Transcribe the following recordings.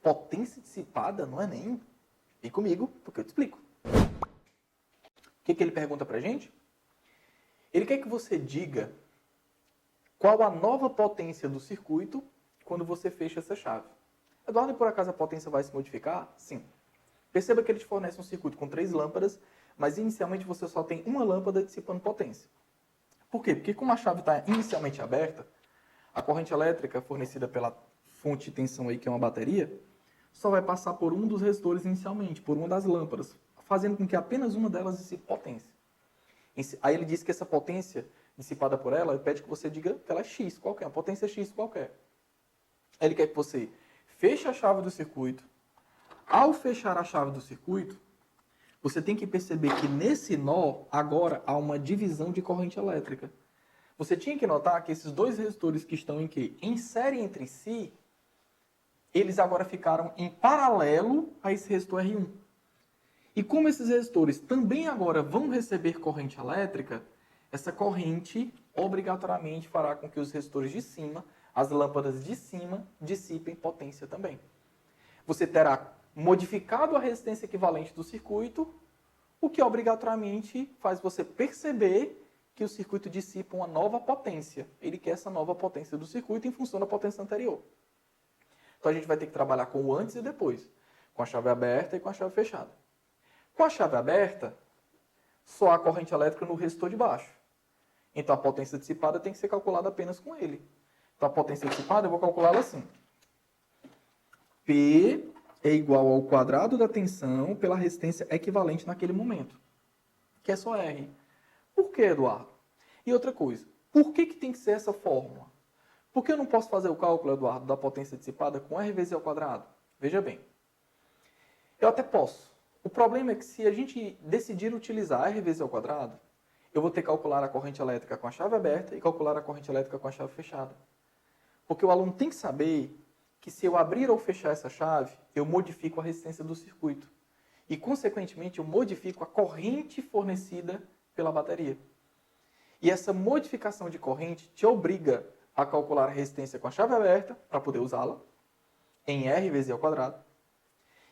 Potência dissipada não é nem. Vem comigo, porque eu te explico. O que ele pergunta pra gente? Ele quer que você diga qual a nova potência do circuito quando você fecha essa chave. Eduardo, e por acaso a potência vai se modificar? Sim. Perceba que ele te fornece um circuito com 3 lâmpadas, mas inicialmente você só tem uma lâmpada dissipando potência. Por quê? Porque como a chave está inicialmente aberta, a corrente elétrica fornecida pela fonte de tensão aí, que é uma bateria, só vai passar por um dos resistores inicialmente, por uma das lâmpadas, fazendo com que apenas uma delas dissipe potência. Aí ele diz que essa potência dissipada por ela, ele pede que você diga que ela é X qualquer, uma potência X qualquer. Aí ele quer que você feche a chave do circuito. Ao fechar a chave do circuito, você tem que perceber que nesse nó, agora, há uma divisão de corrente elétrica. Você tinha que notar que esses dois resistores que estão em quê? Em série entre si, eles agora ficaram em paralelo a esse resistor R1. E como esses resistores também agora vão receber corrente elétrica, essa corrente obrigatoriamente fará com que os resistores de cima, as lâmpadas de cima, dissipem potência também. Você terá modificado a resistência equivalente do circuito, o que obrigatoriamente faz você perceber que o circuito dissipa uma nova potência. Ele quer essa nova potência do circuito em função da potência anterior. Então a gente vai ter que trabalhar com o antes e depois, com a chave aberta e com a chave fechada. Com a chave aberta, só há corrente elétrica no resistor de baixo. Então a potência dissipada tem que ser calculada apenas com ele. Então a potência dissipada eu vou calculá-la assim. P é igual ao quadrado da tensão pela resistência equivalente naquele momento, que é só R. Por que, Eduardo? E outra coisa, por que tem que ser essa fórmula? Por que eu não posso fazer o cálculo, Eduardo, da potência dissipada com R vezes E ao quadrado? Veja bem, eu até posso. O problema é que se a gente decidir utilizar R vezes E ao quadrado, eu vou ter que calcular a corrente elétrica com a chave aberta e calcular a corrente elétrica com a chave fechada. Porque o aluno tem que saber que se eu abrir ou fechar essa chave, eu modifico a resistência do circuito. E, consequentemente, eu modifico a corrente fornecida pela bateria. E essa modificação de corrente te obriga a calcular a resistência com a chave aberta, para poder usá-la, em R vezes E ao quadrado,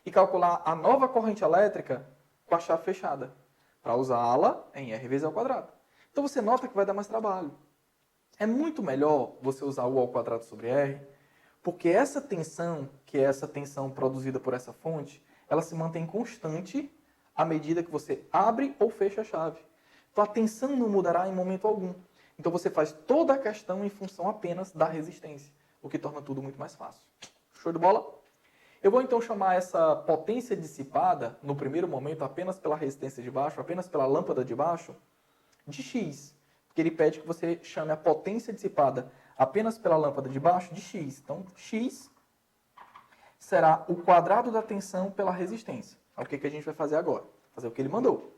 e calcular a nova corrente elétrica com a chave fechada, para usá-la em R vezes E ao quadrado. Então você nota que vai dar mais trabalho. É muito melhor você usar U ao quadrado sobre R, porque essa tensão, que é essa tensão produzida por essa fonte, ela se mantém constante à medida que você abre ou fecha a chave. Então a tensão não mudará em momento algum. Então você faz toda a questão em função apenas da resistência, o que torna tudo muito mais fácil. Show de bola? Eu vou então chamar essa potência dissipada, no primeiro momento, apenas pela resistência de baixo, apenas pela lâmpada de baixo, de X. Porque ele pede que você chame a potência dissipada apenas pela lâmpada de baixo de X. Então, X será o quadrado da tensão pela resistência. É o que a gente vai fazer agora? Fazer o que ele mandou,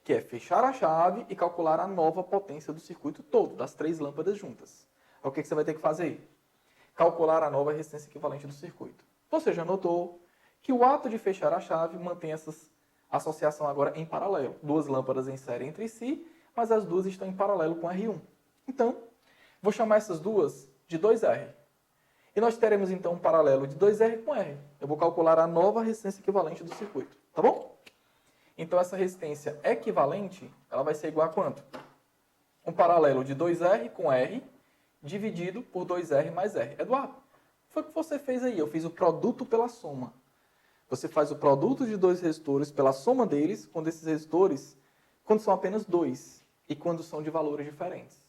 que é fechar a chave e calcular a nova potência do circuito todo, das 3 lâmpadas juntas. É o que você vai ter que fazer? Calcular a nova resistência equivalente do circuito. Você já notou que o ato de fechar a chave mantém essa associação agora em paralelo. 2 lâmpadas em série entre si, mas as duas estão em paralelo com R1. Então, vou chamar essas duas de 2R. E nós teremos então um paralelo de 2R com R. Eu vou calcular a nova resistência equivalente do circuito. Tá bom? Então essa resistência equivalente, ela vai ser igual a quanto? Um paralelo de 2R com R dividido por 2R mais R. Eduardo, foi o que você fez aí. Eu fiz o produto pela soma. Você faz o produto de 2 resistores pela soma deles, quando esses resistores, quando são apenas 2 e quando são de valores diferentes.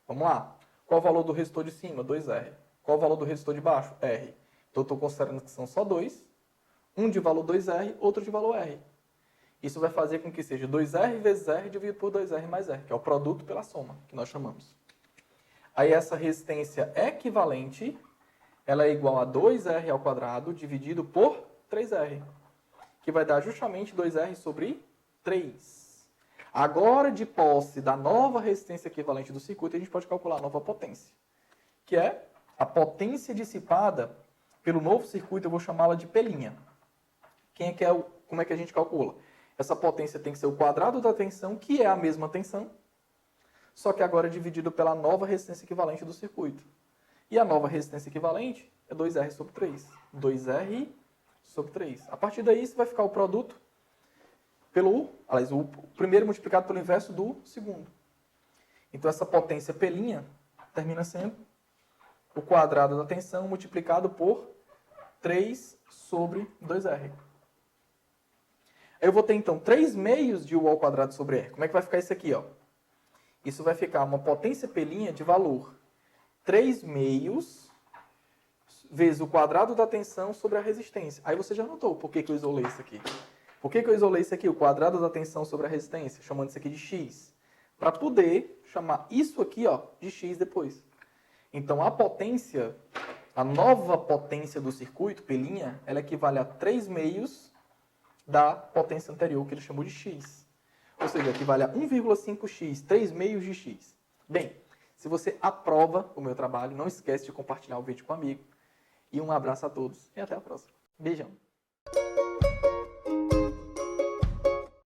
Vamos lá. Qual o valor do resistor de cima? 2R. Qual o valor do resistor de baixo? R. Então eu estou considerando que são só 2. Um de valor 2R, outro de valor R. Isso vai fazer com que seja 2R vezes R dividido por 2R mais R, que é o produto pela soma, que nós chamamos. Aí essa resistência equivalente, ela é igual a 2R ao quadrado dividido por 3R, que vai dar justamente 2R sobre 3. Agora, de posse da nova resistência equivalente do circuito, a gente pode calcular a nova potência, que é a potência dissipada pelo novo circuito. Eu vou chamá-la de P'. Como é que a gente calcula? Essa potência tem que ser o quadrado da tensão, que é a mesma tensão, só que agora dividido pela nova resistência equivalente do circuito. E a nova resistência equivalente é 2R sobre 3. 2R sobre 3. A partir daí, isso vai ficar o produto aliás, o primeiro multiplicado pelo inverso do segundo. Então, essa potência P' termina sendo o quadrado da tensão multiplicado por 3 sobre 2R. Eu vou ter, então, 3 meios de U ao quadrado sobre R. Como é que vai ficar isso aqui, ó? Isso vai ficar uma potência P' de valor 3 meios vezes o quadrado da tensão sobre a resistência. Aí você já notou por que eu isolei isso aqui. Por que eu isolei isso aqui, o quadrado da tensão sobre a resistência, chamando isso aqui de x? Para poder chamar isso aqui, ó, de x depois. Então, a potência, a nova potência do circuito, P', ela equivale a 3 meios da potência anterior, que ele chamou de x. Ou seja, equivale a 1,5x, 3 meios de x. Bem, se você aprova o meu trabalho, não esquece de compartilhar o vídeo com um amigo. E um abraço a todos e até a próxima. Beijão.